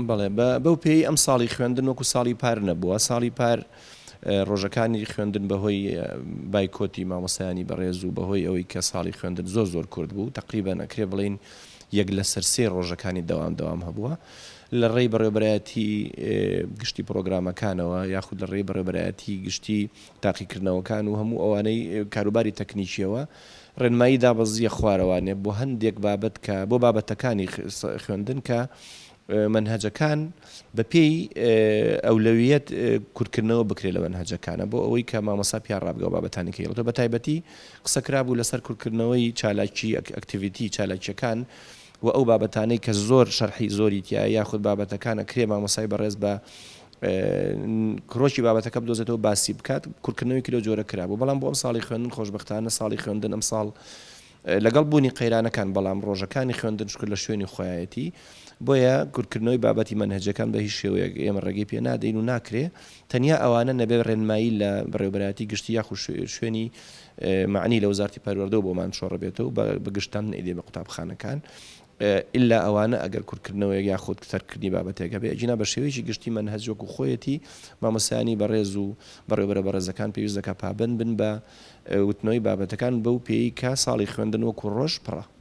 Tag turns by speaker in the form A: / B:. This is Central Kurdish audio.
A: بەڵێ بەو پێی ئەم ساڵی خوێندن وەکو ساڵی پار نەبووە. ساڵی پار ڕۆژەکانی خوێندن بەهۆی بایکۆتی مامۆستایانی بەڕێز و بەهۆی ئەوەی کە ساڵی خوێندن زۆر کورد بوو، تقریبا ئەکرێ بڵین یەک لە سەرسێ ڕۆژەکانی دەوام هەبووە لە ڕێی بەڕێوەبەرایەتی گشتی پرۆگرامەکانەوە یاخود لە ڕێی بەڕێوەبەرایەتی گشتی تاقیکردنەوەکان و هەموو ئەوانەی کاروباری تەکنیکیەوە ڕێنمایی دابەزیە خوارەوانێ بۆ هەندێک بابەت کە بۆ بابەتەکانی خوێندن کە منهەجەکان بە پێی ئەولەویەت کورتکردنەوە بکرێت لە منهەجەکانە بۆ ئەوەی کە مامۆستا پیان ڕابگەوە بابەتانی کەیڵێتەوە بە تایبەتی قسەکرا بوو لەسەر کورتکردنەوەی چالاکی ئەکتیڤیتی چالاکیەکان و ئەو بابەتانەی کە زۆر شەرحی زۆری تیا یاخود بابەتەکانە کرێ مامۆستای بەڕێز بە کڕۆکی بابەتەکە بدۆزێتەوە باسی بکات کورتکردنەوەی کلۆ جۆرە کرابوو. بەڵام بۆ ئەم ساڵی خوێندن خۆشبەختانە ساڵی خوێندن ئەم ساڵ لەگەڵ بوونی قەیرانەکان بەڵام ڕۆژەکانی خوێندن شکر لە شوێنی خۆیەتی بۆیە کورتکردنەوەی بابەتی منهەجەکان بە هیچ شێوەیەک ئێمە ڕێگەی پێ نادەین و ناکرێ تەنیا ئەوانە نەبێ ڕێنمایی لە بەڕێوەبەرایەتی گشتی یاخود شوێنی معنی لە وەزارەتی پەروەردەی بۆمان شۆڕە بێتەوە بە گشتان نەیدێ بە قوتابخانەکان ئللا ئەوانە ئەگەر کورتکردنەوەی یاخود تەرکردنی بابەتێکە بێ ئەجینا بە شێوەیەکی گشتی منهەج وەکو خۆیەتی مامۆستایانی بەڕێز و بەڕێوەبەرە بەڕێزەکان پێویست دەکات پابند بن بە وتنەوەی بابەتەکان بەو پێی کە ساڵی خوێندن وەکو ڕۆژ پڕە.